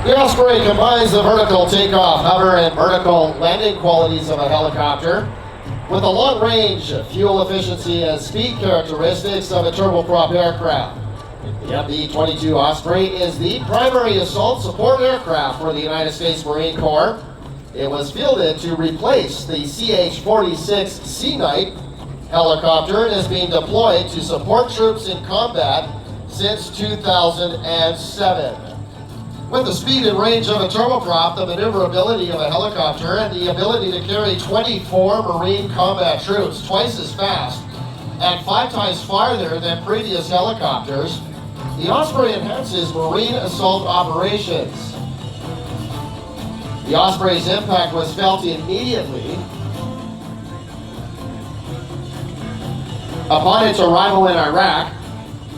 The Osprey combines the vertical takeoff, hover, and vertical landing qualities of a helicopter with the long-range, fuel efficiency, and speed characteristics of a turboprop aircraft. The MV-22 Osprey is the primary assault support aircraft for the United States Marine Corps. It was fielded to replace the CH-46 Sea Knight helicopter and is being deployed to support troops in combat since 2007. With the speed and range of a turboprop, the maneuverability of a helicopter, and the ability to carry 24 Marine combat troops twice as fast and 5 times farther than previous helicopters, the Osprey enhances Marine assault operations. The Osprey's impact was felt immediately upon its arrival in Iraq.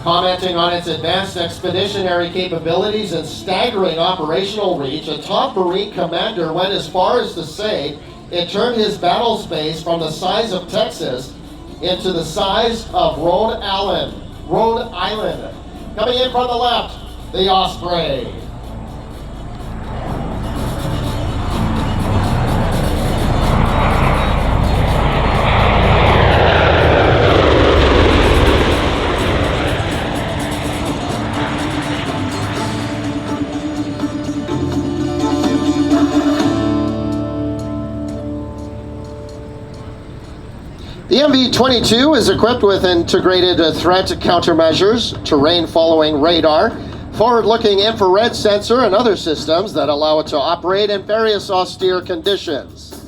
Commenting on its advanced expeditionary capabilities and staggering operational reach, a top Marine commander went as far as to say it turned his battle space from the size of Texas into the size of Rhode Island. Coming in from the left, the Osprey. The MV-22 is equipped with integrated threat countermeasures, terrain-following radar, forward-looking infrared sensor, and other systems that allow it to operate in various austere conditions.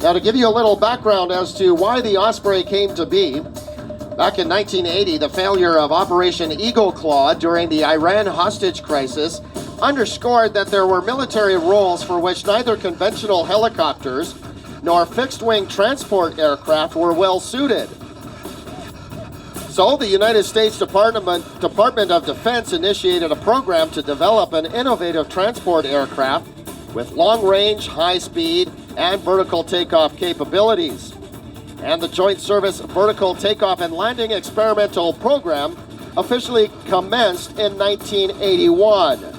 Now, to give you a little background as to why the Osprey came to be, back in 1980, the failure of Operation Eagle Claw during the Iran hostage crisis underscored that there were military roles for which neither conventional helicopters nor fixed-wing transport aircraft were well suited. So the United States Department of Defense initiated a program to develop an innovative transport aircraft with long-range, high-speed, and vertical takeoff capabilities. And the Joint Service Vertical Takeoff and Landing Experimental Program officially commenced in 1981.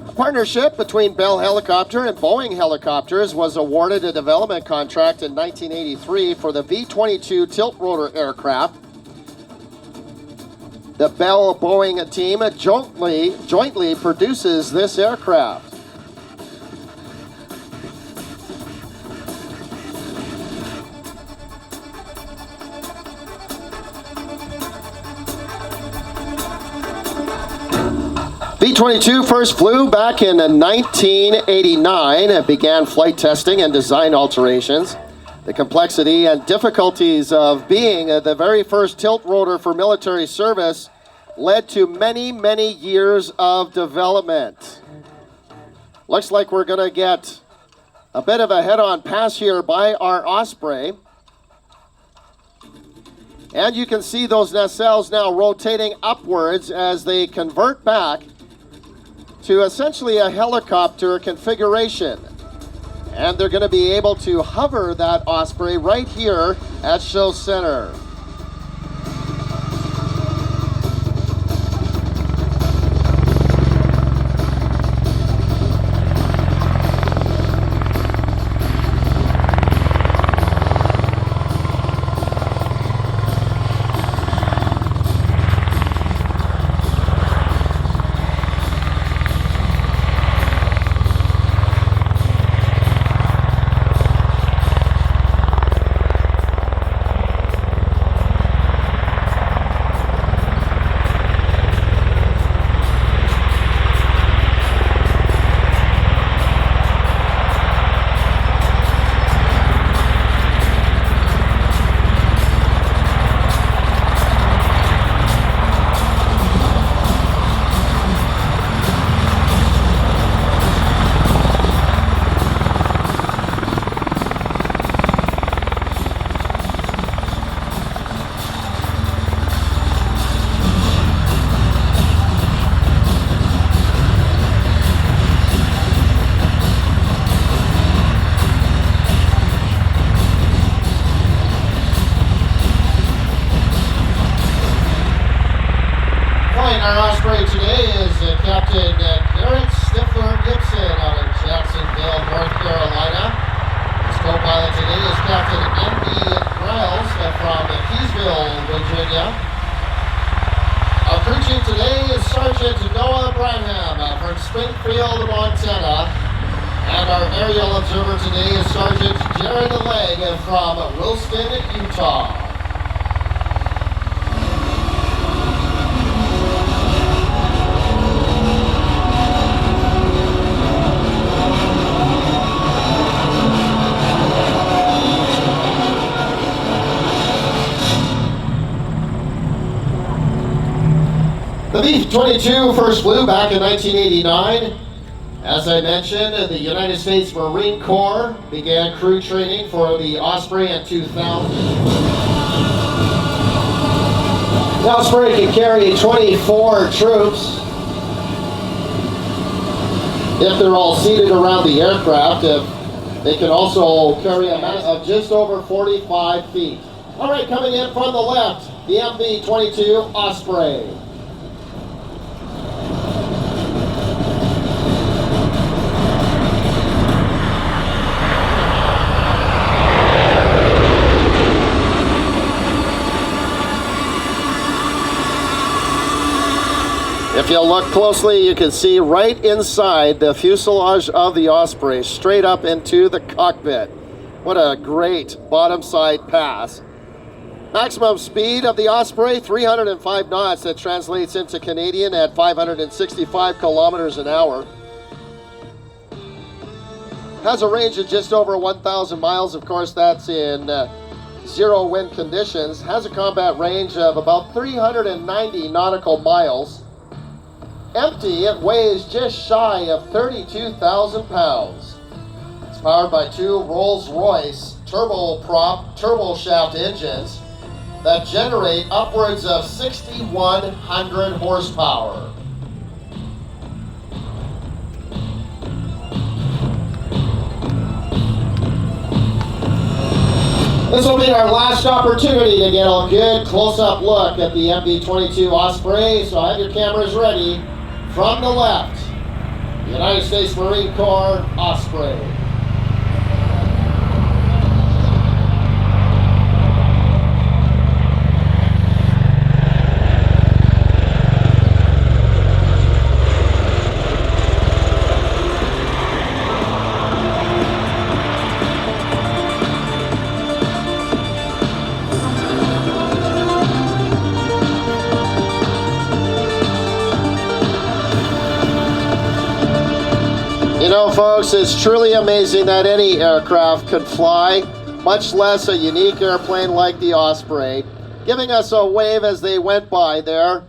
A partnership between Bell Helicopter and Boeing Helicopters was awarded a development contract in 1983 for the V-22 tiltrotor aircraft. The Bell-Boeing team jointly produces this aircraft. V-22 first flew back in 1989 and began flight testing and design alterations. The complexity and difficulties of being the very first tilt rotor for military service led to many, many years of development. Looks like we're going to get a bit of a head-on pass here by our Osprey. And you can see those nacelles now rotating upwards as they convert back to essentially a helicopter configuration. And they're going to be able to hover that Osprey right here at Show Center. Captain Garrett Stifler Gibson out of Jacksonville, North Carolina. His co-pilot today is Captain MV-22 from Keysville, Virginia. Our crew chief today is Sergeant Noah Branham from Springfield, Montana. And our aerial observer today is Sergeant Jared Legg from Williston, Utah. The MV-22 first flew back in 1989. As I mentioned, the United States Marine Corps began crew training for the Osprey in 2000. The Osprey can carry 24 troops if they're all seated around the aircraft. They can also carry a mass of just over 45 feet. All right, coming in from the left, the MV-22 Osprey. If you look closely, you can see right inside the fuselage of the Osprey, straight up into the cockpit. What a great bottom side pass. Maximum speed of the Osprey, 305 knots. That translates into Canadian at 565 kilometers an hour. Has a range of just over 1,000 miles. Of course, that's in zero wind conditions. Has a combat range of about 390 nautical miles. Empty, it weighs just shy of 32,000 pounds. It's powered by two Rolls-Royce turboprop turboshaft engines that generate upwards of 6,100 horsepower. This will be our last opportunity to get a good close-up look at the MV-22 Osprey, so have your cameras ready. From the left, United States Marine Corps Osprey. You know, folks, it's truly amazing that any aircraft could fly, much less a unique airplane like the Osprey, giving us a wave as they went by there.